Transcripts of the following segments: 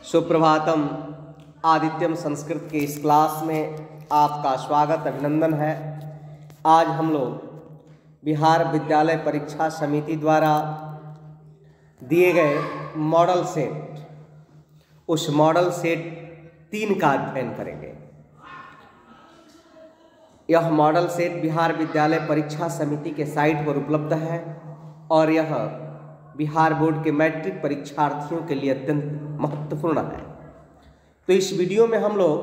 सुप्रभातम। आदित्यम संस्कृत के इस क्लास में आपका स्वागत अभिनंदन है। आज हम लोग बिहार विद्यालय परीक्षा समिति द्वारा दिए गए मॉडल सेट, उस मॉडल सेट 3 का अध्ययन करेंगे। यह मॉडल सेट बिहार विद्यालय परीक्षा समिति के साइट पर उपलब्ध है और यह बिहार बोर्ड के मैट्रिक परीक्षार्थियों के लिए अत्यंत महत्वपूर्ण है। तो इस वीडियो में हम लोग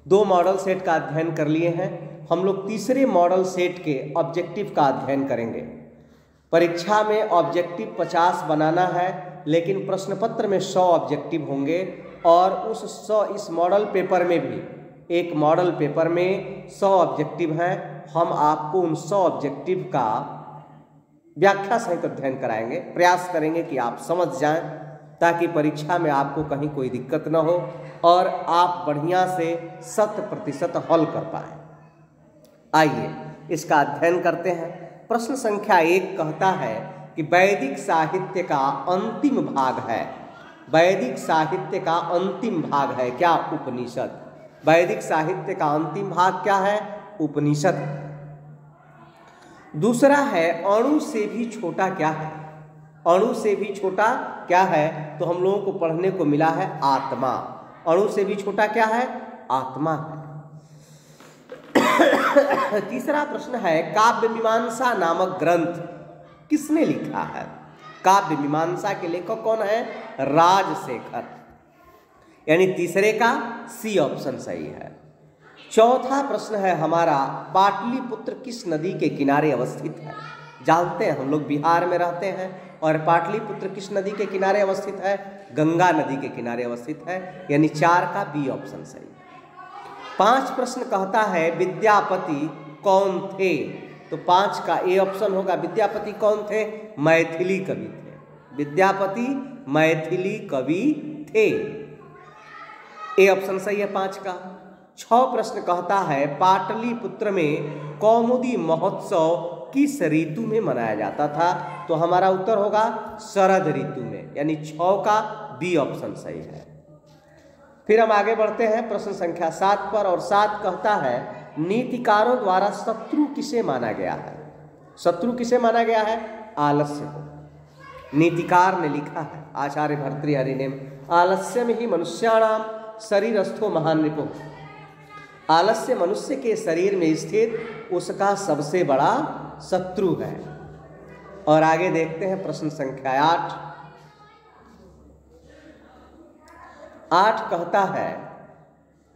2 मॉडल सेट का अध्ययन कर लिए हैं। हम लोग तीसरे मॉडल सेट के ऑब्जेक्टिव का अध्ययन करेंगे। परीक्षा में ऑब्जेक्टिव 50 बनाना है, लेकिन प्रश्न पत्र में 100 ऑब्जेक्टिव होंगे और उस 100 इस मॉडल पेपर में भी एक मॉडल पेपर में 100 ऑब्जेक्टिव हैं। हम आपको उन 100 ऑब्जेक्टिव का व्याख्या सहित अध्ययन कराएंगे। प्रयास करेंगे कि आप समझ जाएं ताकि परीक्षा में आपको कहीं कोई दिक्कत न हो और आप बढ़िया से 100% हल कर पाएं। आइए इसका अध्ययन करते हैं। प्रश्न संख्या 1 कहता है कि वैदिक साहित्य का अंतिम भाग है। वैदिक साहित्य का अंतिम भाग है क्या? उपनिषद। वैदिक साहित्य का अंतिम भाग क्या है? उपनिषद। दूसरा है अणु से भी छोटा क्या है? अणु से भी छोटा क्या है? तो हम लोगों को पढ़ने को मिला है आत्मा। अणु से भी छोटा क्या है? आत्मा है। तीसरा प्रश्न है काव्य मीमांसा नामक ग्रंथ किसने लिखा है? काव्य मीमांसा के लेखक कौन है? राजशेखर। यानी तीसरे का सी ऑप्शन सही है। चौथा प्रश्न है हमारा पाटलिपुत्र किस नदी के किनारे अवस्थित है? जानते हैं हम लोग बिहार में रहते हैं और पाटलिपुत्र किस नदी के किनारे अवस्थित है? गंगा नदी के किनारे अवस्थित है। यानी 4 का बी ऑप्शन सही। 5 प्रश्न कहता है विद्यापति कौन थे? तो 5 का ए ऑप्शन होगा। विद्यापति कौन थे? मैथिली कवि थे। विद्यापति मैथिली कवि थे। ए ऑप्शन सही है 5 का। 6 प्रश्न कहता है पाटलिपुत्र में कौमुदी महोत्सव किस ऋतु में मनाया जाता था? तो हमारा उत्तर होगा शरद ऋतु में। यानी 6 का बी ऑप्शन सही है। फिर हम आगे बढ़ते हैं प्रश्न संख्या 7 पर और 7 कहता है नीतिकारों द्वारा शत्रु किसे माना गया है? शत्रु किसे माना गया है? आलस्य को। नीतिकार ने लिखा है आचार्य भर्तृहरि ने आलस्यम ही मनुष्याणाम शरीरस्थो महान रिपो। आलस्य मनुष्य के शरीर में स्थित उसका सबसे बड़ा शत्रु है। और आगे देखते हैं प्रश्न संख्या 8। 8 कहता है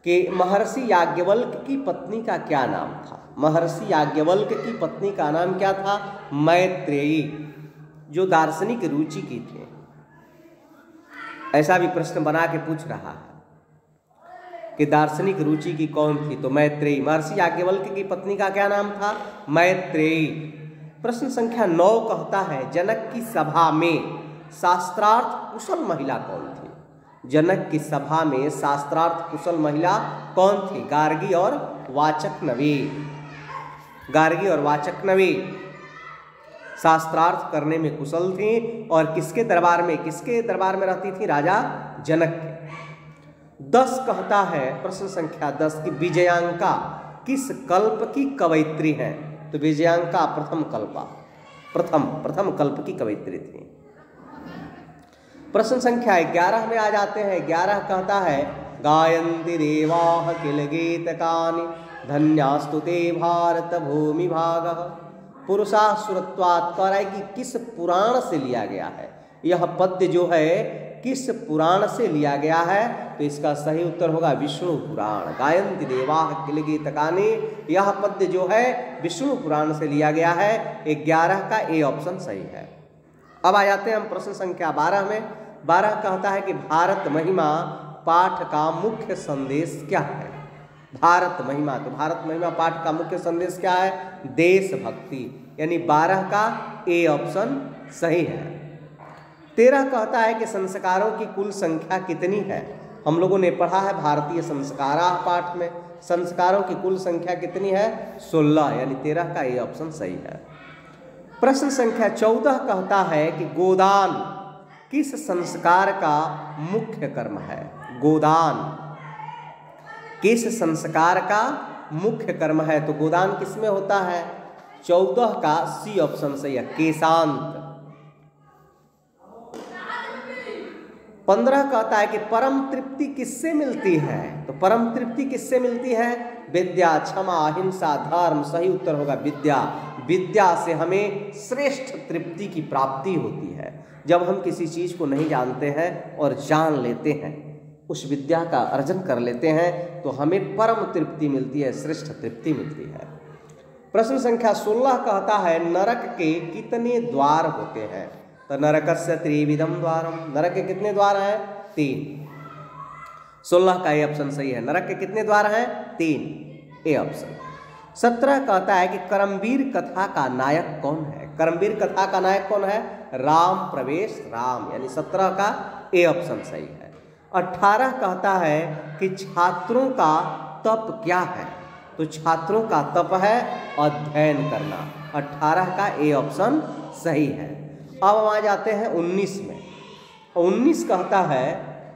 कि महर्षि याज्ञवल्क्य की पत्नी का क्या नाम था? महर्षि याज्ञवल्क्य की पत्नी का नाम क्या था? मैत्रेयी, जो दार्शनिक रुचि की थी। ऐसा भी प्रश्न बना के पूछ रहा है कि दार्शनिक रुचि की कौन थी? तो मैत्रेयी। महर्षि याज्ञवल्क्य की पत्नी का क्या नाम था? मैत्रेयी। प्रश्न संख्या 9 कहता है जनक की सभा में शास्त्रार्थ कुशल महिला कौन थी? जनक की सभा में शास्त्रार्थ कुशल महिला कौन थी? गार्गी और वाचक्नवी। गार्गी और वाचक्नवी शास्त्रार्थ करने में कुशल थी और किसके दरबार में रहती थी? राजा जनक के। 10 कहता है प्रश्न संख्या 10 की विजयांका किस कल्प की कवयित्री है? तो विजयांका प्रथम कल्प की कवयित्री थी। प्रश्न संख्या 11 में आ जाते हैं। 11 कहता है गायन्ति देवाः किल गीतकानि धन्यास्तु ते भारत भूमि भागः। पुरुषा सुरत्वात् कह रहा है कि किस पुराण से लिया गया है? यह पद्य जो है किस पुराण से लिया गया है? तो इसका सही उत्तर होगा विष्णु पुराण। गायन्ति देवाः किल गीतकानि, यह पद्य जो है विष्णु पुराण से लिया गया है। 11 का ए ऑप्शन सही है। अब आ जाते हैं हम प्रश्न संख्या 12 में। 12 कहता है कि भारत महिमा पाठ का मुख्य संदेश क्या है? भारत महिमा। तो भारत महिमा पाठ का मुख्य संदेश क्या है? देशभक्ति। यानी 12 का ए ऑप्शन सही है। 13 कहता है कि संस्कारों की कुल संख्या कितनी है? हम लोगों ने पढ़ा है भारतीय संस्काराः पाठ में। संस्कारों की कुल संख्या कितनी है? 16। यानी 13 का ए ऑप्शन सही है। प्रश्न संख्या 14 कहता है कि गोदान किस संस्कार का मुख्य कर्म है? गोदान किस संस्कार का मुख्य कर्म है? तो गोदान किसमें होता है? 14 का सी ऑप्शन सही है, केशांत। 15 कहता है कि परम तृप्ति किससे मिलती है? तो परम तृप्ति किससे मिलती है? विद्या, क्षमा, अहिंसा, धर्म। सही उत्तर होगा विद्या। विद्या से हमें श्रेष्ठ तृप्ति की प्राप्ति होती है। जब हम किसी चीज को नहीं जानते हैं और जान लेते हैं, उस विद्या का अर्जन कर लेते हैं, तो हमें परम तृप्ति मिलती है, श्रेष्ठ तृप्ति मिलती है। प्रश्न संख्या 16 कहता है नरक के कितने द्वार होते हैं? तो नरकस्य त्रिविधम द्वारम। नरक के कितने द्वार हैं? 3। 16 का ए ऑप्शन सही है। नरक के कितने द्वार हैं? 3, ए ऑप्शन। 17 कहता है कि करमवीर कथा का नायक कौन है? करमवीर कथा का नायक कौन है? राम प्रवेश राम, यानी 17 का ए ऑप्शन सही है। 18 कहता है कि छात्रों का तप क्या है? तो छात्रों का तप है अध्ययन करना। 18 का ए ऑप्शन सही है। अब हम आ जाते हैं 19 में। 19 कहता है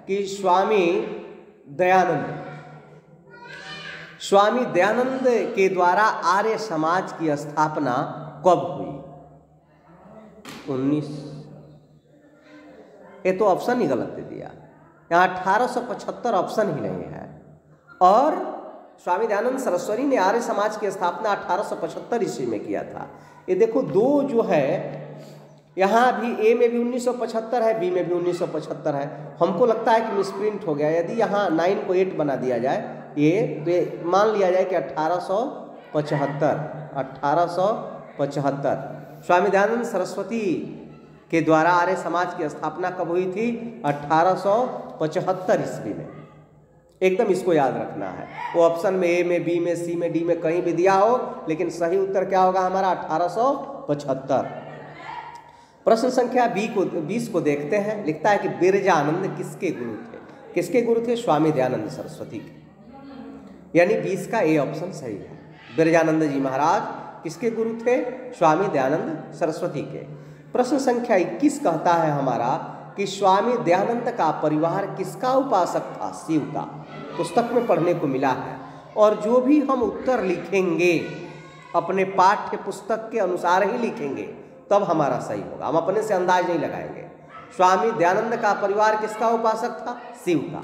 कि स्वामी दयानंद के द्वारा आर्य समाज की स्थापना कब हुई? 19, ये तो ऑप्शन ही गलत दे दिया। यहाँ 1875 ऑप्शन ही नहीं है। और स्वामी दयानंद सरस्वती ने आर्य समाज की स्थापना 1875 ईस्वी में किया था। ये देखो, दो जो है, यहाँ भी ए में भी 1975 है, बी में भी 1975 है। हमको लगता है कि मिसप्रिंट हो गया। यदि यहाँ 9 को 8 बना दिया जाए, तो ये मान लिया जाए कि 1875 स्वामी दयानंद सरस्वती के द्वारा आर्य समाज की स्थापना कब हुई थी? 1875 ईस्वी में। एकदम इसको याद रखना है। वो ऑप्शन में ए में, बी में, सी में, डी में कहीं भी दिया हो, लेकिन सही उत्तर क्या होगा हमारा? 1875। प्रश्न संख्या 20 को देखते हैं। लिखता है कि बिरजानंद किसके गुरु थे? किसके गुरु थे? स्वामी दयानंद सरस्वती के, यानी 20 का ए ऑप्शन सही है। बिरजानंद जी महाराज किसके गुरु थे? स्वामी दयानंद सरस्वती के। प्रश्न संख्या 21 कहता है हमारा कि स्वामी दयानंद का परिवार किसका उपासक था? शिव का। पुस्तक में पढ़ने को मिला है। और जो भी हम उत्तर लिखेंगे अपने पाठ्य पुस्तक के अनुसार ही लिखेंगे, तब हमारा सही होगा। हम अपने से अंदाज नहीं लगाएंगे। स्वामी दयानंद का परिवार किसका उपासक था? शिव का।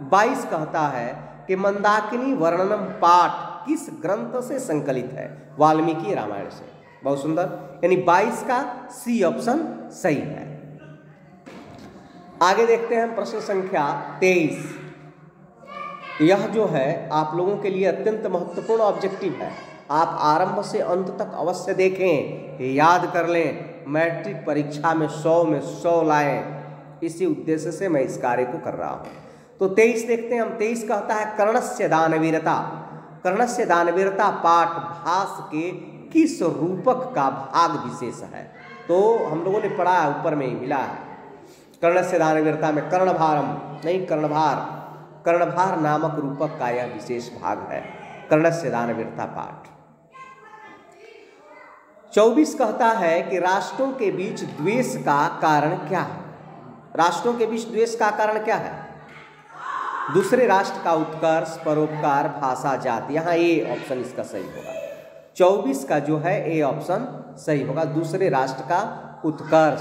22 कहता है कि मंदाकिनी वर्णनम पाठ किस ग्रंथ से संकलित है? वाल्मीकि रामायण से। बहुत सुंदर, यानी 22 का सी ऑप्शन सही है। आगे देखते हैं प्रश्न संख्या 23। यह जो है आप लोगों के लिए अत्यंत महत्वपूर्ण ऑब्जेक्टिव है। आप आरंभ से अंत तक अवश्य देखें, याद कर लें, मैट्रिक परीक्षा में 100 में 100 लाएं। इसी उद्देश्य से मैं इस कार्य को कर रहा हूँ। तो 23 देखते हैं हम। 23 कहता है कर्णस्य दानवीरता। कर्णस्य दानवीरता पाठ भास के किस रूपक का भाग विशेष है? तो हम लोगों ने पढ़ा है, ऊपर में ही मिला है। कर्णस्य दानवीरता में कर्णभारम नहीं, कर्णभार नामक रूपक का यह विशेष भाग है, कर्णस्य दानवीरता पाठ। 24 कहता है कि राष्ट्रों के बीच द्वेष का कारण क्या है? राष्ट्रों के बीच द्वेष का कारण क्या है? दूसरे राष्ट्र का उत्कर्ष, परोपकार, भाषा, जाति। यहाँ ए ऑप्शन इसका सही होगा। 24 का जो है ए ऑप्शन सही होगा, दूसरे राष्ट्र का उत्कर्ष।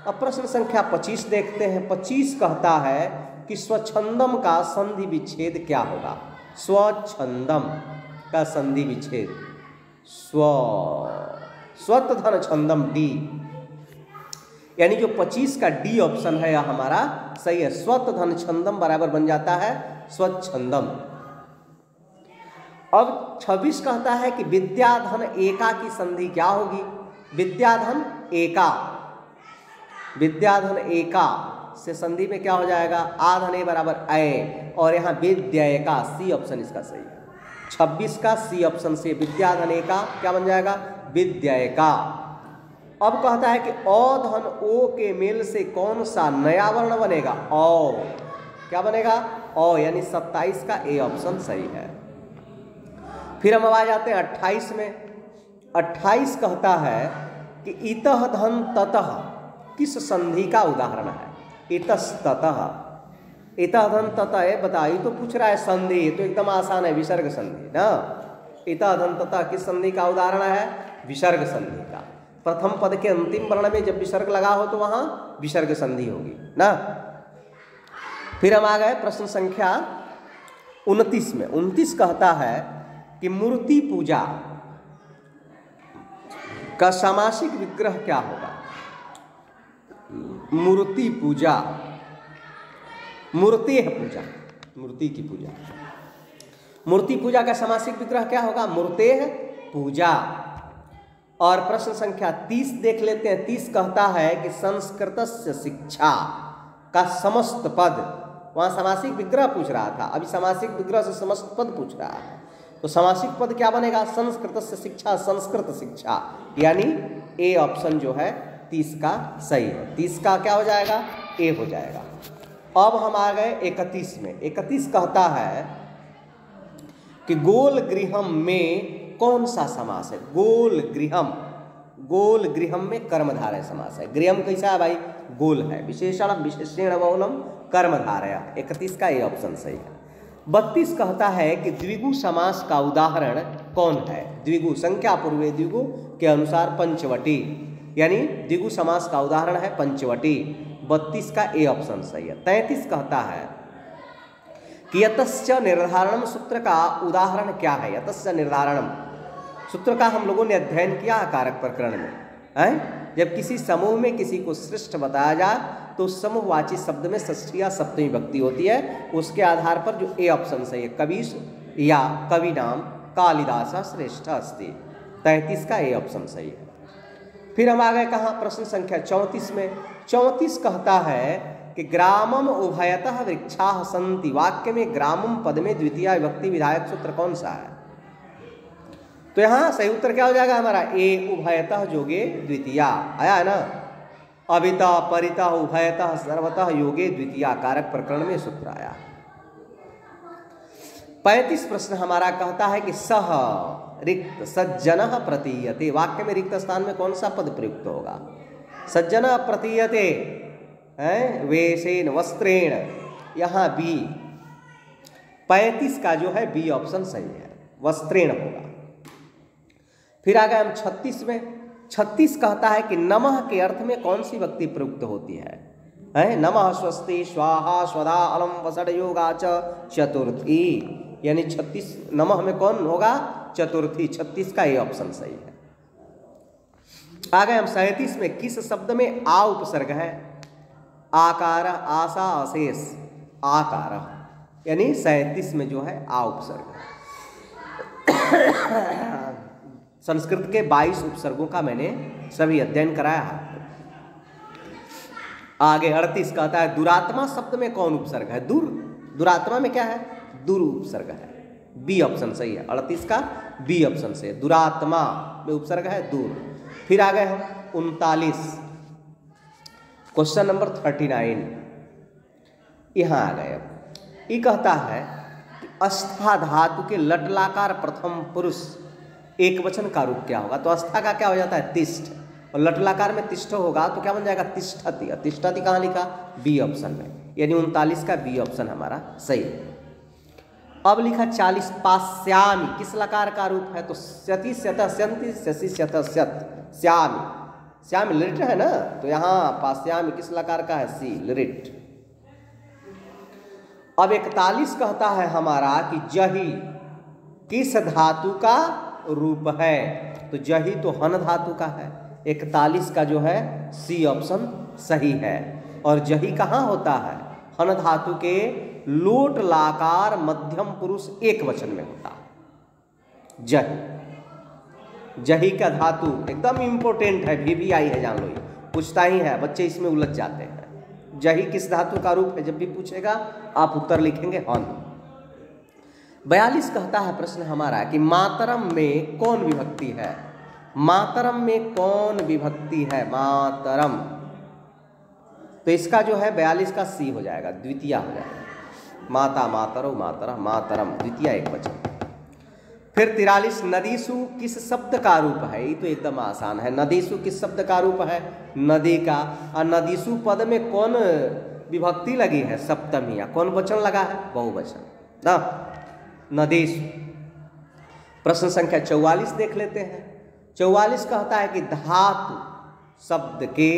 अब प्रश्न संख्या 25 देखते हैं। 25 कहता है कि स्वच्छंदम का संधि विच्छेद क्या होगा? स्वच्छंदम का संधि विच्छेद स्वतधन छंदम डी, यानी जो 25 का डी ऑप्शन है यह हमारा सही है। स्वतधन छंदम बराबर बन जाता है स्वच्छंदम। अब 26 कहता है कि विद्याधन एका की संधि क्या होगी? विद्याधन एका से संधि में क्या हो जाएगा? आधन ए बराबर ए, और यहाँ विद्यायका, सी ऑप्शन इसका सही है। 26 का सी ऑप्शन से विद्याधन एका क्या बन जाएगा? विद्यायका। अब कहता है कि औधन ओ के मेल से कौन सा नया वर्ण बनेगा? औ। क्या बनेगा? औ, यानी 27 का ए ऑप्शन सही है। फिर हम आ जाते हैं 28 में। 28 कहता है कि इतः धन ततः किस संधि का उदाहरण है? इतस्ततः, इतधन ततः बताई तो पूछ रहा है संधि, तो एकदम आसान है, विसर्ग संधि ना। इतधन ततः किस संधि का उदाहरण है? विसर्ग संधि का। प्रथम पद के अंतिम वर्ण में जब विसर्ग लगा हो तो वहां विसर्ग संधि होगी ना। फिर हम आ गए प्रश्न संख्या 29 में। 29 कहता है कि मूर्ति पूजा का सामासिक विग्रह क्या होगा? मूर्ति पूजा, मूर्तेः पूजा, मूर्ति की पूजा। मूर्ति पूजा का सामासिक विग्रह क्या होगा? मूर्तेः पूजा। और प्रश्न संख्या 30 देख लेते हैं। 30 कहता है कि संस्कृतस्य शिक्षा का समस्त पद, वहां समासिक विग्रह पूछ रहा था, अभी समासिक विग्रह से समस्त पद पूछ रहा है, तो समासिक पद क्या बनेगा? संस्कृतस्य शिक्षा, संस्कृत शिक्षा, यानी ए ऑप्शन जो है 30 का सही है। 30 का क्या हो जाएगा? ए हो जाएगा। अब हम आ गए 31 में। 31 कहता है कि गोल गृहम में कौन सा समास है? गोल गृहम, गोल गृहम में कर्मधारय समास है। गृहम कैसा है भाई? गोल है। विशेषण विशेषण बहुलम कर्मधारय। 31 का ये ऑप्शन सही है। 32 कहता है कि द्विगु समास का उदाहरण कौन है? द्विगु, संख्या पूर्वे द्विगु के अनुसार पंचवटी, यानी द्विगु समास का उदाहरण है पंचवटी। 32 का ए ऑप्शन सही है। 33 कहता है कि यतस्य निर्धारणम सूत्र का उदाहरण क्या है? यतस्य निर्धारणम सूत्र का हम लोगों ने अध्ययन किया कारक प्रकरण में है। जब किसी समूह में किसी को श्रेष्ठ बताया जाए तो समूहवाची शब्द में षष्ठी या सप्तमी विभक्ति होती है। उसके आधार पर जो ए ऑप्शन सही है, कवीश या कवि नाम कालिदास श्रेष्ठ अस्ति। 33 का ए ऑप्शन सही है। फिर हम आ गए कहाँ? प्रश्न संख्या 34 में। 34 कहता है कि ग्रामम उभयतः वृक्षाः सन्ति। वाक्य में ग्रामम पद में द्वितीय विभक्ति विधायक सूत्र कौन सा है? तो यहाँ सही उत्तर क्या हो जाएगा हमारा? ए उभयतः योगे द्वितीया। आया है ना? अभिता परिता उभयतः सर्वतः योगे द्वितीया, कारक प्रकरण में सूत्र आया। 35 प्रश्न हमारा कहता है कि सह रिक्त सज्जनः प्रतीयते। वाक्य में रिक्त स्थान में कौन सा पद प्रयुक्त होगा? सज्जनः प्रतीयते है वेशेन वस्त्रेण, यहाँ बी। 35 का जो है बी ऑप्शन सही है, वस्त्रेण होगा। फिर आ गए हम 36 में। 36 कहता है कि नमः के अर्थ में कौन सी विभक्ति प्रयुक्त होती है? नमः स्वस्ति स्वाहा स्वधा अलम वसड़ योगा च चतुर्थी, यानी 36 नमः में कौन होगा? चतुर्थी। 36 का ये ऑप्शन सही है। आ गए हम 37 में। किस शब्द में आ उपसर्ग है? आकार, आशा, अशेष, आकार, यानी 37 में जो है आ उपसर्ग है। संस्कृत के 22 उपसर्गों का मैंने सभी अध्ययन कराया है। आगे 38 कहता है दुरात्मा शब्द में कौन उपसर्ग है? दूर। दुरात्मा में क्या है? दूर उपसर्ग है। बी ऑप्शन सही है। 38 का बी ऑप्शन से दुरात्मा में उपसर्ग है दूर। फिर आ गए हम 39, क्वेश्चन नंबर 39। यहां आ गए। अब ये कहता है कि अस्था धातु के लटलाकार प्रथम पुरुष एक वचन का रूप क्या होगा? तो अस्था का क्या हो जाता है? तिष्ठ, और लटलाकार में तिष्ठ होगा तो क्या बन जाएगा? तिष्ठति। तिष्ठति कहाँ लिखा? बी ऑप्शन में, यानी 39 का बी ऑप्शन हमारा सही है। अब लिखा 40 पास्यामि, किस लकार का रूप है? तो स्यति स्यतः स्यन्ति स्यसि स्यतः स्यत्, श्यामि। श्यामि लिरिट है ना, तो यहाँ पास्यामि किस लकार का है? सी, लिरिट। अब 41 कहता है हमारा कि जही किस धातु का रूप है? तो जही तो हन धातु का है। 41 का जो है सी ऑप्शन सही है। और जही कहाँ होता है? हन धातु के लोट लाकार मध्यम पुरुष एक वचन में होता है जही। जही का धातु एकदम इंपॉर्टेंट है, VVI है, जान लो, ये पूछता ही है, बच्चे इसमें उलझ जाते हैं। जही किस धातु का रूप है? जब भी पूछेगा आप उत्तर लिखेंगे हन। 42 कहता है प्रश्न हमारा कि मातरम में कौन विभक्ति है? मातरम में कौन विभक्ति है? मातरम, तो इसका जो है 42 का सी हो जाएगा, द्वितीय हो जाएगा। माता, मातरो, मातरा, मातरम, द्वितीय एक वचन। फिर 43 नदीसु किस शब्द का रूप है? ये तो एकदम आसान है। नदीसु किस शब्द का रूप है? नदी का। और नदीसु पद में कौन विभक्ति लगी है? सप्तमी। या कौन वचन लगा है? बहुवचन ना, नदीसु। प्रश्न संख्या 44 देख लेते हैं। 44 कहता है कि धातु शब्द के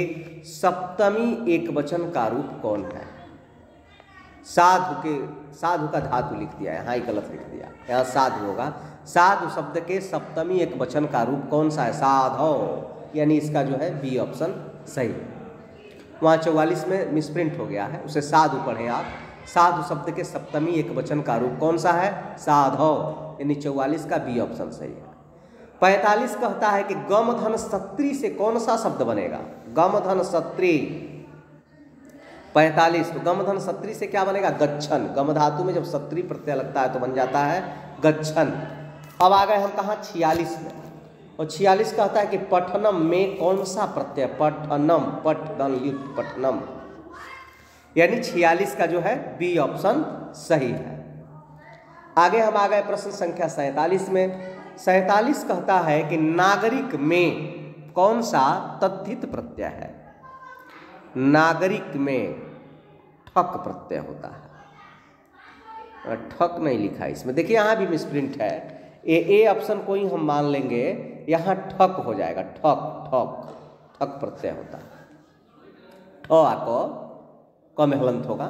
सप्तमी एक वचन का रूप कौन है? साधु का धातु लिख दिया है, यहाँ ही गलत लिख दिया, यहाँ साधु होगा। साधु शब्द के सप्तमी एक वचन का रूप कौन सा है? साधव, यानी इसका जो है बी ऑप्शन सही। वहाँ 44 में मिसप्रिंट हो गया है, उसे साधु पढ़ें आप। साधु शब्द के सप्तमी एक वचन का रूप कौन सा है? साधव, यानी 44 का बी ऑप्शन सही है। 45 कहता है कि गमधन सत्री से कौन सा शब्द बनेगा? गमधन सत्री। 45 तो गमधन सत्री से क्या बनेगा? गच्छन। गम धातु में जब सत्री प्रत्यय लगता है तो बन जाता है गच्छन। अब आ गए हम कहाँ? 46 में। और 46 कहता है कि पठनम में कौन सा प्रत्यय? पठनम, पठन युक्त पठनम, यानी 46 का जो है बी ऑप्शन सही है। आगे हम आ गए प्रश्न संख्या 47 में। 47 कहता है कि नागरिक में कौन सा तद्धित प्रत्यय है? नागरिक में ठक प्रत्यय होता है, ठक नहीं लिखा है इसमें। देखिए यहाँ भी मिसप्रिंट है। ए ऑप्शन को ही हम मान लेंगे, यहाँ ठक हो जाएगा। ठक, ठक, ठक प्रत्यय होता है। आपको क में हलंत होगा,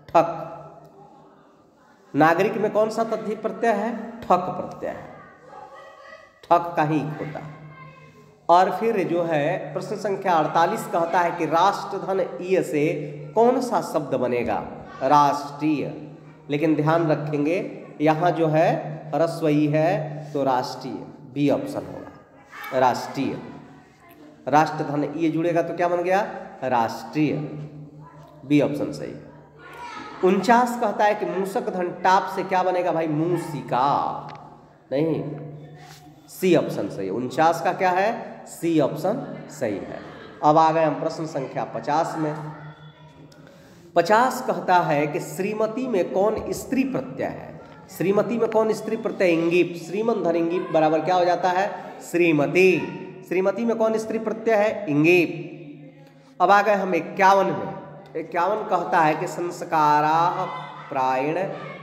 ठक। नागरिक में कौन सा तद्धित प्रत्यय है? ठक प्रत्यय है, ठक का ही होता है। और फिर जो है प्रश्न संख्या 48 कहता है कि राष्ट्रधन इ से कौन सा शब्द बनेगा? राष्ट्रीय। लेकिन ध्यान रखेंगे यहाँ जो है ह्रस्व ई है तो राष्ट्रीय, बी ऑप्शन होगा, राष्ट्रीय। राष्ट्रधन इ जुड़ेगा तो क्या बन गया? राष्ट्रीय, बी ऑप्शन सही। 49 कहता है कि मूसक धन टाप से क्या बनेगा भाई? मूसिका। नहीं, सी ऑप्शन सही है। 49 का क्या है? सी ऑप्शन सही है। अब आ गए हम प्रश्न संख्या 50 में। 50 कहता है कि श्रीमती में कौन स्त्री प्रत्यय है? श्रीमती में कौन स्त्री प्रत्यय? इंगिप। श्रीमन धन इंगिप बराबर क्या हो जाता है? श्रीमती। श्रीमती में कौन स्त्री प्रत्यय है? इंगिप। अब आ गए हम 51 में। 51 कहता है कि संस्कारा प्रायण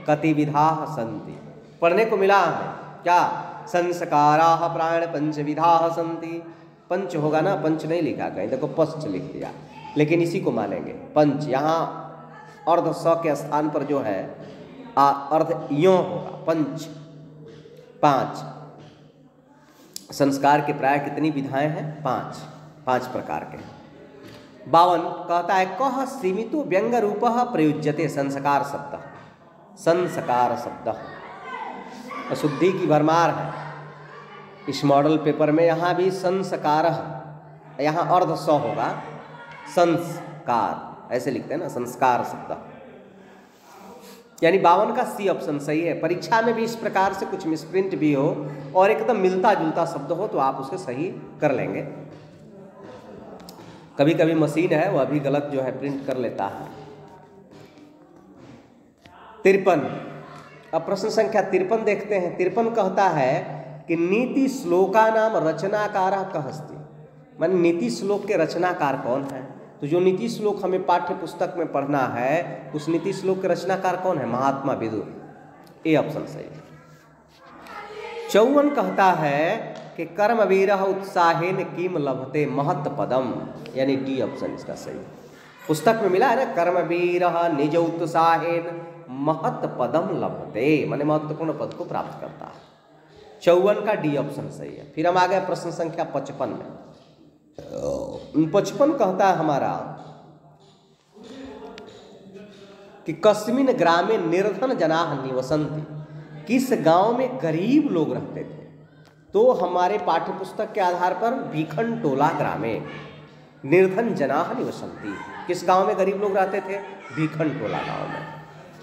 कतिविधा सन्ति। पढ़ने को मिला हमें क्या? संस्कारा प्रायण पंचविधा सन्ति। पंच होगा ना, पंच नहीं लिखा कहीं, देखो पश्च लिख दिया, लेकिन इसी को मानेंगे पंच। यहाँ अर्ध स के स्थान पर जो है अर्ध यो होगा, पंच। 5 संस्कार के प्राय कितनी विधाएं हैं? 5 प्रकार के। 52 कहता है कह सीमितो व्यंग रूप प्रयुज्यते संस्कार शब्द। संस्कार शब्द अशुद्धि की भरमार है इस मॉडल पेपर में। यहाँ भी संस्कार, यहाँ अर्ध स होगा, संस्कार ऐसे लिखते हैं ना, संस्कार शब्द, यानी 52 का सी ऑप्शन सही है। परीक्षा में भी इस प्रकार से कुछ मिसप्रिंट भी हो और एकदम मिलता जुलता शब्द हो तो आप उसे सही कर लेंगे। कभी कभी मशीन है वह भी गलत जो है प्रिंट कर लेता है। 53 अब प्रश्न संख्या 53 देखते हैं। 53 कहता है कि नीति श्लोका नाम रचनाकार कह अस्ति। मान नीति श्लोक के रचनाकार कौन है? तो जो नीति श्लोक हमें पाठ्य पुस्तक में पढ़ना है उस नीति श्लोक के रचनाकार कौन है? महात्मा विदुर। ए ऑप्शन सही है। 54 कहता है कि कर्मवीर उत्साहेन किम लभते महत् पदम, यानी डी ऑप्शन इसका सही है। पुस्तक में मिला है ना, कर्मवीर निज उत्साहेन महत् पदम लभते, माने महत्वपूर्ण पद को प्राप्त करता है। 54 का डी ऑप्शन सही है। फिर हम आ गए प्रश्न संख्या 55 में। 55 कहता है हमारा कि कस्मिन ग्रामे निर्धन जनाः निवसन्ति। किस गांव में गरीब लोग रहते थे? तो हमारे पाठ्य पुस्तक के आधार पर भीखन टोला ग्रामे निर्धन जनाः निवसन्ति। किस गांव में गरीब लोग रहते थे? भीखन टोला गांव में।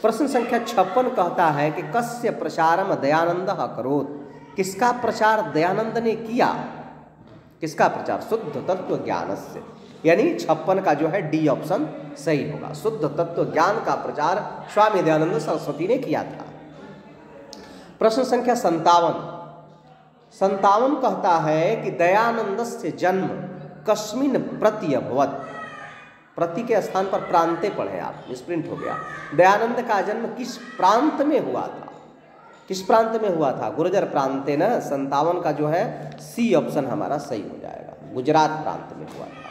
प्रश्न संख्या 56 कहता है कि कस्य प्रचारम दयानंद अकरोत्। किसका प्रचार दयानंद ने किया? किसका प्रचार? शुद्ध तत्व ज्ञान से, यानी 56 का जो है डी ऑप्शन सही होगा। शुद्ध तत्व ज्ञान का प्रचार स्वामी दयानंद सरस्वती ने किया था। प्रश्न संख्या 57 57 कहता है कि दयानंदस्य जन्म कस्मिन प्रति अभवत। प्रति के स्थान पर प्रांते पढ़े आप, मिसप्रिंट हो गया। दयानंद का जन्म किस प्रांत में हुआ था? किस प्रांत में हुआ था? गुर्जर प्रांते न। 57 का जो है सी ऑप्शन हमारा सही हो जाएगा, गुजरात प्रांत में हुआ था।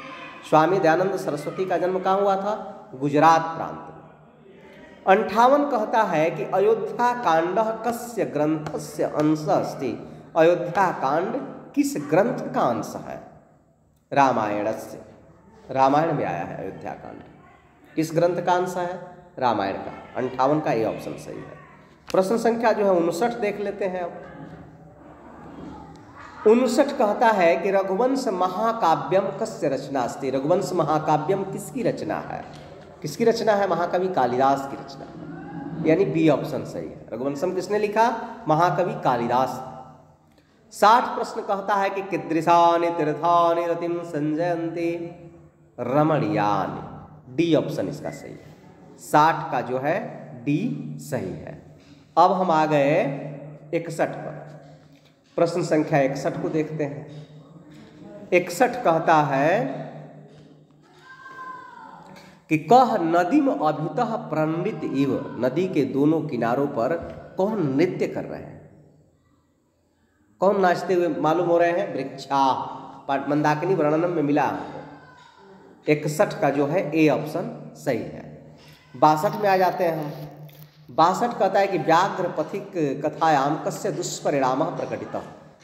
स्वामी दयानंद सरस्वती का जन्म कहाँ हुआ था? गुजरात प्रांत में। 58 कहता है कि अयोध्या कांड कस्य ग्रंथस्य अंश अस्ति। अयोध्या कांड किस ग्रंथ का अंश है? रामायण से। रामायण में आया है अयोध्या कांड। किस ग्रंथ का अंश है? रामायण का। 58 का ये ऑप्शन सही है। प्रश्न संख्या जो है 59 देख लेते हैं अब। 59 कहता है कि रघुवंश महाकाव्यम कस्य रचना अस्ति। रघुवंश महाकाव्यम किसकी रचना है? किसकी रचना है? महाकवि कालिदास की रचना है, यानी बी ऑप्शन सही है। रघुवंशम किसने लिखा? महाकवि कालिदास। 60 प्रश्न कहता है कि कीदृशानि तीर्थानि रतिम संजयन्ति रमणीयानि। डी ऑप्शन इसका सही है। 60 का जो है डी सही है। अब हम आ गए 61 पर। प्रश्न संख्या 61 को देखते हैं। 61 कहता है कि कह नदीम अभितः प्रणृत इव। नदी के दोनों किनारों पर कौन नृत्य कर रहे हैं? कौन नाचते हुए मालूम हो रहे हैं? वृक्षा। मंदाकिनी वर्णनम में मिला हमको। 61 का जो है ए ऑप्शन सही है। 62 में आ जाते हैं हम। 62 कहता है कि व्याघ्र पथिक कथायाम कस्य दुष्परिणाम प्रकटितः।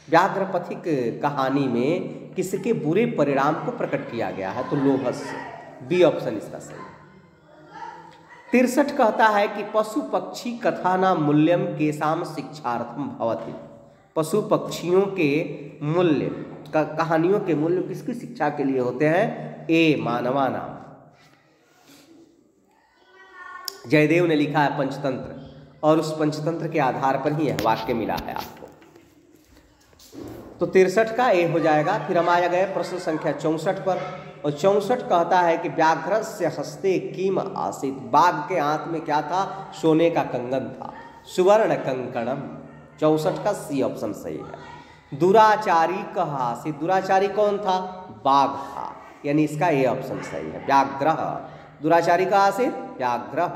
व्याघ्र पथिक कहानी में किसके बुरे परिणाम को प्रकट किया गया है? तो लोभस्य। बी ऑप्शन इसका सही है। 63 कहता है कि पशु पक्षी कथा नाम मूल्यम केसाम शिक्षार्थम भवति। पशु पक्षियों के मूल्य, कहानियों के मूल्य किसकी शिक्षा के लिए होते हैं? ए मानवा नाम। जयदेव ने लिखा है पंचतंत्र, और उस पंचतंत्र के आधार पर ही यह वाक्य मिला है आपको। तो 63 का ए हो जाएगा। फिर हम आ गए प्रश्न संख्या 64 पर। और 64 कहता है कि व्याघ्रस्य हस्ते किम आसीत। बाघ के हाथ में क्या था? सोने का कंगन था, सुवर्ण कंकणम। 64 का सी ऑप्शन सही है। दुराचारी कहा आसीत। दुराचारी कौन था? बाघ था, यानी इसका ए ऑप्शन सही है। व्याघ्र। दुराचारी का आसीत व्याघ्र।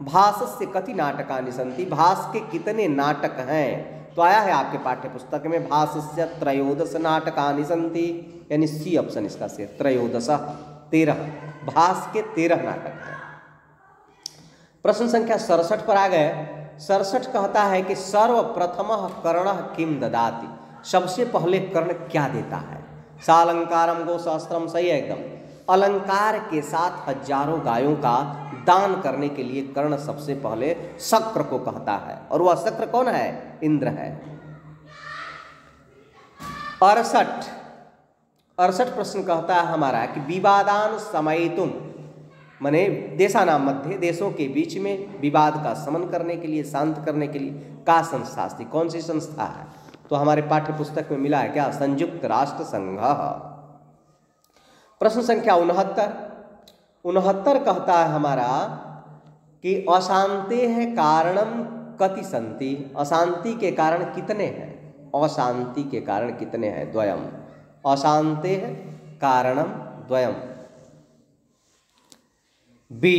भासस्य कति नाटकानि सन्ति। भास के कितने नाटक हैं? तो आया है आपके पाठ्य पुस्तक में भासस्य त्रयोदश नाटकानि सन्ति, यानी सी ऑप्शन इसका सही है। त्रयोदश 13। भास के 13 नाटक हैं। प्रश्न संख्या 67 पर आ गए। 67 कहता है कि सर्वप्रथमः कर्णः किम ददाति। सबसे पहले कर्ण क्या देता है? सालंकारम गो सहस्त्रम। सही है एकदम। अलंकार के साथ हजारों गायों का दान करने के लिए कर्ण सबसे पहले शक्र को कहता है, और वह शक्र कौन है? इंद्र है। 68 प्रश्न कहता है हमारा कि विवादान समयितुम, माने देशानाम मध्य, देशों के बीच में विवाद का शमन करने के लिए, शांत करने के लिए का संस्था थी। कौन सी संस्था है? तो हमारे पाठ्य पुस्तक में मिला है क्या? संयुक्त राष्ट्र संघ। प्रश्न संख्या 69 कहता है हमारा कि अशांते है कारणम कति संति। अशांति के कारण कितने हैं? अशांति के कारण कितने हैं? द्वयम। अशांते है कारणम द्वयम। बी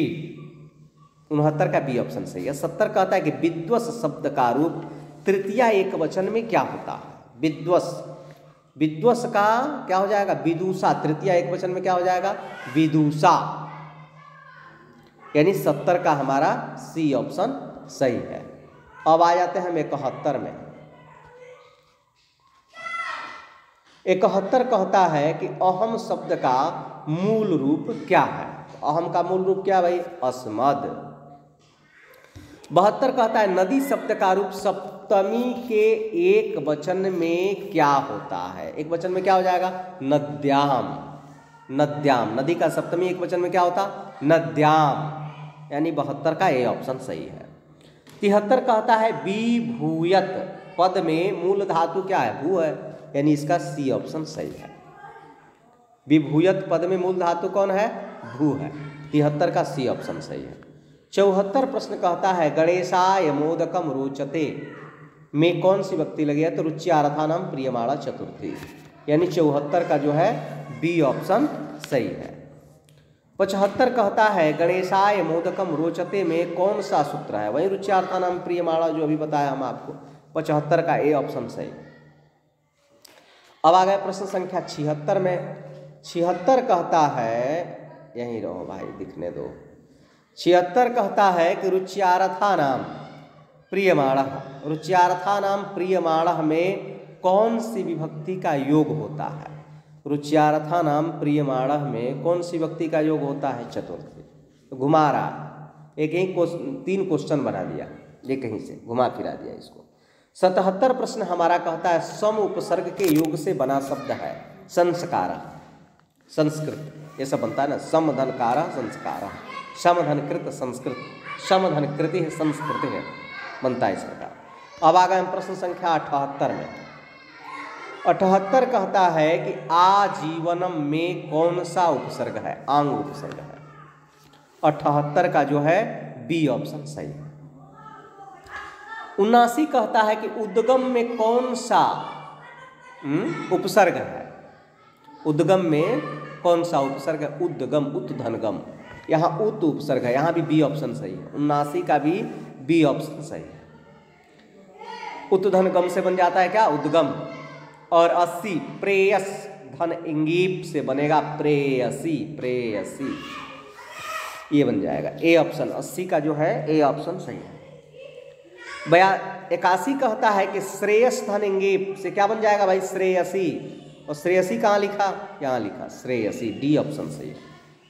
69 का बी ऑप्शन सही है। 70 कहता है कि विद्वस शब्द का रूप तृतीया एक वचन में क्या होता है? विद्वस। विद्वस का क्या हो जाएगा? विदुषा। तृतीया एक वचन में क्या हो जाएगा? विदुषा, यानी 70 का हमारा सी ऑप्शन सही है। अब आ जाते हैं हम 71 में। 71 कहता है कि अहम शब्द का मूल रूप क्या है? अहम का मूल रूप क्या भाई? अस्मद। 72 कहता है नदी शब्द का रूप सप्तमी के एक वचन में क्या होता है? एक वचन में क्या हो जाएगा? नद्याम। नद्याम। नदी का सप्तमी एक वचन में क्या होता? नद्याम, यानी 72 का ए ऑप्शन सही है। 73 कहता है विभूयत पद में मूल धातु क्या है? भू है, यानी इसका सी ऑप्शन सही है। विभूयत पद में मूल धातु कौन है? भू है। 73 का सी ऑप्शन सही है। 74 प्रश्न कहता है गणेशाय मोदकम रोचते। में कौन सी विभक्ति लगी है? तो रुच्यार्थानाम प्रियमाणा चतुर्थी, यानी 74 का जो है बी ऑप्शन सही है। 75 कहता है गणेशाय मोदकम रोचते में कौन सा सूत्र है? वही रुच्यार्थानाम प्रियमाणा जो अभी बताया हम आपको, 75 का ए ऑप्शन सही। अब आ गए प्रश्न संख्या 76 में। 76 कहता है, यहीं रहो भाई दिखने दो। 76 कहता है कि रुच्यार्थानाम प्रियमाणः, रुच्यार्थानाम प्रियमाणः में कौन सी विभक्ति का योग होता है? रुच्यार्थानाम प्रियमाणः में कौन सी विभक्ति का योग होता है? चतुर्थी। तो घुमा रहा, एक ही 3 क्वेश्चन बना दिया, ये कहीं से घुमा फिरा दिया इसको। 77 प्रश्न हमारा कहता है सम उपसर्ग के योग से बना शब्द है संस्कार, संस्कृत, ये सब बनता है ना, समधनकार संस्कार, समधनकृत संस्कृत, समधनकृति है संस्कृति है, बनता है इस प्रकार। अब आ गए हम प्रश्न संख्या 78 में। 78 कहता है कि आजीवनम में कौन सा उपसर्ग है? आंग उपसर्ग है। 78 का जो है बी ऑप्शन सही है। 79 कहता है कि उद्गम में कौन सा उपसर्ग है? उद्गम में कौन सा उपसर्ग है? उद्गम, उत्धनगम, यहाँ उत उपसर्ग है, यहाँ भी बी ऑप्शन सही है। 79 का भी बी ऑप्शन सही है। उत्धनगम से बन जाता है क्या? उद्गम। और 80 प्रेयस धन इंगीप से बनेगा प्रेयसी, प्रेयसी, ये बन जाएगा ए ऑप्शन। 80 का जो है ए ऑप्शन सही है। 81 कहता है कि श्रेयस धन इंगीप से क्या बन जाएगा भाई? श्रेयसी। और श्रेयसी कहाँ लिखा? यहाँ लिखा श्रेयसी, डी ऑप्शन सही है।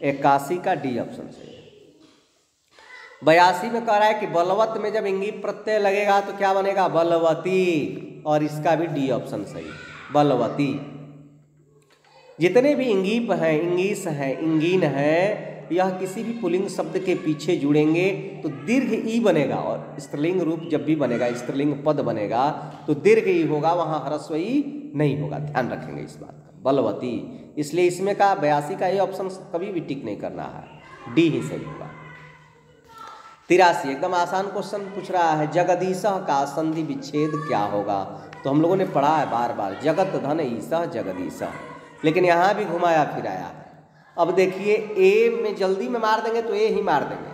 81 का डी ऑप्शन सही है। 82 में कह रहा है कि बलवत में जब इंगीप प्रत्यय लगेगा तो क्या बनेगा? बलवती, और इसका भी डी ऑप्शन सही है, बलवती। जितने भी इंगीप हैं, इंगीस हैं, इंगीन है, यह किसी भी पुल्लिंग शब्द के पीछे जुड़ेंगे तो दीर्घ ई बनेगा, और स्त्रीलिंग रूप जब भी बनेगा, स्त्रीलिंग पद बनेगा तो दीर्घ ई होगा, वहाँ ह्रस्व ई नहीं होगा, ध्यान रखेंगे इस बात का, बलवती। इसलिए इसमें का 82 का ये ऑप्शन कभी भी टिक नहीं करना है, डी ही सही होगा। 83 एकदम आसान क्वेश्चन पूछ रहा है, जगदीशः का संधि विच्छेद क्या होगा? तो हम लोगों ने पढ़ा है बार बार, जगत धन ईशः जगदीशः, लेकिन यहाँ भी घुमाया फिराया है। अब देखिए ए में जल्दी में मार देंगे तो ए ही मार देंगे,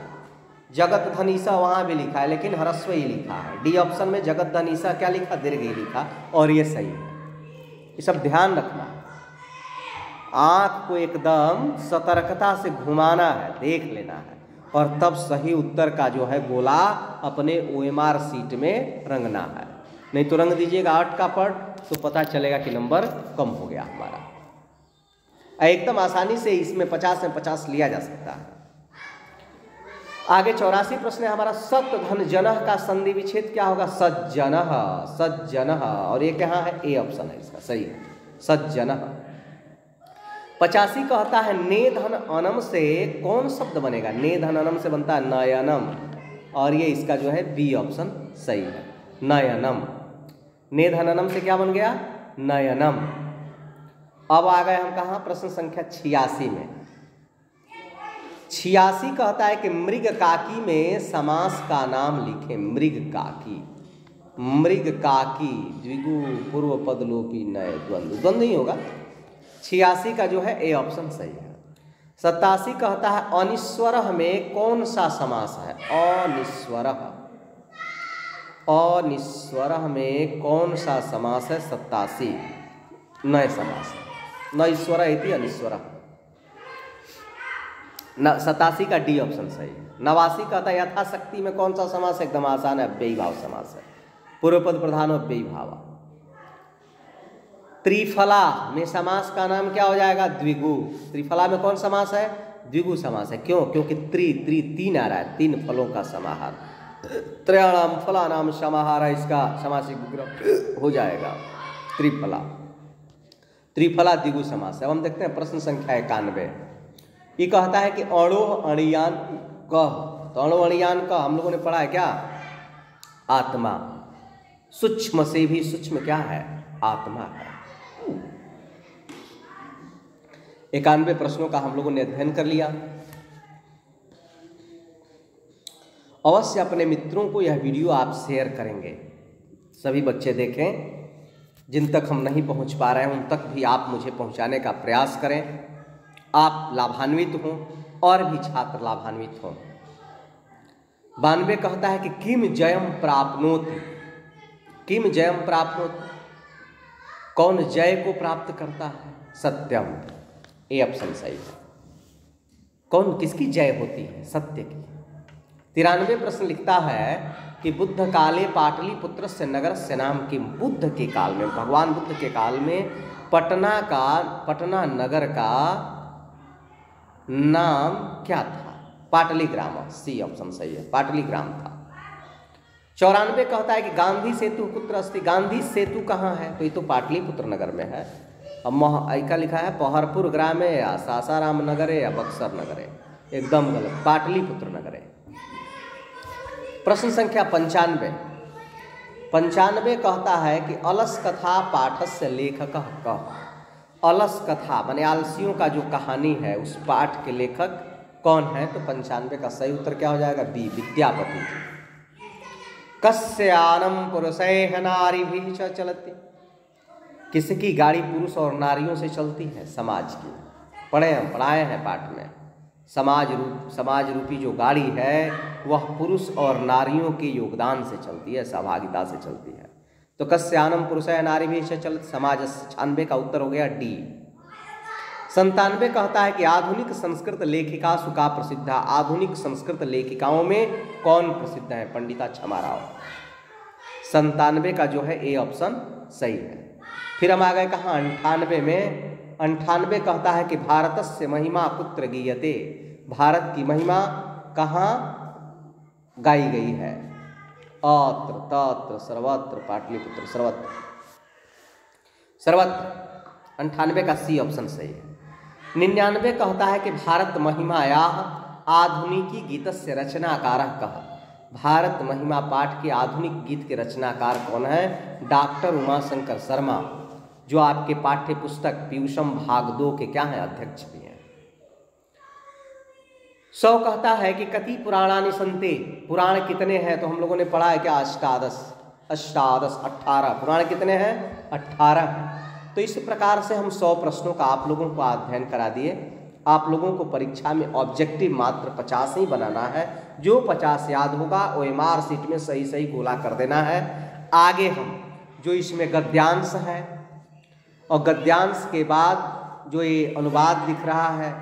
जगत धन ईशः वहाँ भी लिखा है लेकिन ह्रस्व ही लिखा है। डी ऑप्शन में जगत धन ईशः क्या लिखा? दीर्घ ही लिखा, और ये सही है। ये सब ध्यान रखना, आँख को एकदम सतर्कता से घुमाना है, देख लेना है, और तब सही उत्तर का जो है गोला अपने OMR सीट में रंगना है। नहीं तो रंग दीजिएगा 8 का पट तो पता चलेगा कि नंबर कम हो गया हमारा। एकदम आसानी से इसमें 50 में 50 लिया जा सकता है। आगे 84 प्रश्न है हमारा, सत धन जनः का संधि विच्छेद क्या होगा? सज्जनः, सज्जनः, और ये क्या है? ए ऑप्शन है इसका सही है, सज्जनः। 85 कहता है ने धन अनम से कौन शब्द बनेगा? ने धन अनम से बनता है नयनम, और ये इसका जो है बी ऑप्शन सही है, नयनम। ने धन अनम से क्या बन गया? नयनम। अब आ गए हम कहाँ? प्रश्न संख्या 86 में। 86 कहता है कि मृग काकी में समास का नाम लिखें। मृग काकी, मृग काकी, द्विगु पूर्व पद लोपी नए द्वंद्व, द्वंद्व ही होगा। 86 का जो है ए ऑप्शन सही है। 87 कहता है अनिस्वरः में कौन सा समास है? अनिस्वरः, अनिस्वरः में कौन सा समास है? 87 नए समास है, न ईश्वर इति अनिश्वर। 87 का डी ऑप्शन सही है। 89 कहता है यथाशक्ति में कौन सा समास है? एकदम आसान है, अव्ययी भाव समास है, पूर्व पद प्रधान अव्ययी भाव। त्रिफला में समास का नाम क्या हो जाएगा? द्विगु। त्रिफला में कौन समास है? द्विगु समास है। क्यों? क्योंकि तीन आ रहा है, 3 फलों का समाहार। त्रयाणाम फलानाम समाहार, इसका समासिक विग्रह हो जाएगा त्रिफला। त्रिफला द्विगु समास है। अब हम देखते हैं प्रश्न संख्या 91। ये कहता है कि अणोह अणियान कह, तो अणोह अणियान कह हम लोगों ने पढ़ा है क्या? आत्मा। सूक्ष्म से भी सूक्ष्म क्या है? आत्मा है। 91 प्रश्नों का हम लोगों ने अध्ययन कर लिया। अवश्य अपने मित्रों को यह वीडियो आप शेयर करेंगे, सभी बच्चे देखें, जिन तक हम नहीं पहुंच पा रहे हैं उन तक भी आप मुझे पहुंचाने का प्रयास करें। आप लाभान्वित हों और भी छात्र लाभान्वित हों। 92 कहता है कि किम जयम प्राप्नोति, किम जयम प्राप्नोति, कौन जय को प्राप्त करता है? सत्यम, ये ऑप्शन सही है। कौन, किसकी जय होती है? सत्य की। 93 प्रश्न लिखता है कि बुद्ध काले पाटलिपुत्र से नगर से नाम की, बुद्ध के काल में, भगवान बुद्ध के काल में पटना नगर का नाम क्या था? पाटलिग्राम, सी ऑप्शन सही है, पाटलिग्राम था। 94 कहता है कि गांधी सेतु कुत्र अस्ति, गांधी सेतु कहाँ है? तो ये तो पाटलिपुत्र नगर में है। अब ऐका लिखा है पहरपुर ग्राम है या सासाराम नगर है या बक्सर नगर है, एकदम गलत, पाटलिपुत्र नगर है। प्रश्न संख्या 95 कहता है कि अलस कथा पाठस्य लेखक कः। अलस कथा माने आलसियों का जो कहानी है उस पाठ के लेखक कौन है? तो 95 का सही उत्तर क्या हो जाएगा? बी, विद्यापति। कस्यानम पुरुषैः नारीभिः च चलति, किसकी गाड़ी पुरुष और नारियों से चलती है? समाज की। पढ़ाए हैं पाठ में, समाज रूपी जो गाड़ी है वह पुरुष और नारियों के योगदान से चलती है, सहभागिता से चलती है। तो कस्यानम पुरुषैः नारीभिः च चलति, समाज। 96 का उत्तर हो गया डी। 97 कहता है कि आधुनिक संस्कृत लेखिका सुका प्रसिद्धा, आधुनिक संस्कृत लेखिकाओं में कौन प्रसिद्ध है? पंडिता क्षमा राव। 97 का जो है ए ऑप्शन सही है। फिर हम आ गए कहाँ? 98 में। 98 कहता है कि भारतस्य महिमा कुत्र गीयते, भारत की महिमा कहाँ गाई गई है? अत्र तत्र सर्वत्र पाटलिपुत्र, सर्वत्र। 98 का सी ऑप्शन सही है। 99 कहता है कि भारत महिमायाः आधुनिकी गीतस्य रचनाकारः कः, भारत महिमा पाठ के आधुनिक गीत के रचनाकार कौन है? डॉक्टर उमाशंकर शर्मा, जो आपके पाठ्य पुस्तक पीयूषम भाग 2 के क्या हैं? अध्यक्ष भी हैं। 100 कहता है कि कति पुराणानि सन्ते, पुराण कितने हैं? तो हम लोगों ने पढ़ा है क्या? अष्टादश, 18 पुराण कितने हैं? 18 हैं। तो इस प्रकार से हम 100 प्रश्नों का आप लोगों को अध्ययन करा दिए। आप लोगों को परीक्षा में ऑब्जेक्टिव मात्र 50 ही बनाना है। जो 50 याद होगा OMR शीट में सही सही गोला कर देना है। आगे हम जो इसमें गद्यांश है और गद्यांश के बाद जो ये अनुवाद दिख रहा है,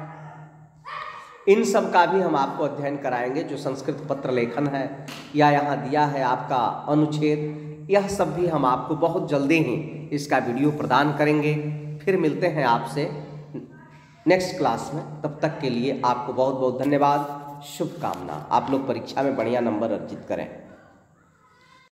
इन सब का भी हम आपको अध्ययन कराएंगे। जो संस्कृत पत्र लेखन है या यहाँ दिया है आपका अनुच्छेद, यह सब भी हम आपको बहुत जल्दी ही इसका वीडियो प्रदान करेंगे। फिर मिलते हैं आपसे नेक्स्ट क्लास में। तब तक के लिए आपको बहुत बहुत धन्यवाद, शुभकामना। आप लोग परीक्षा में बढ़िया नंबर अर्जित करें।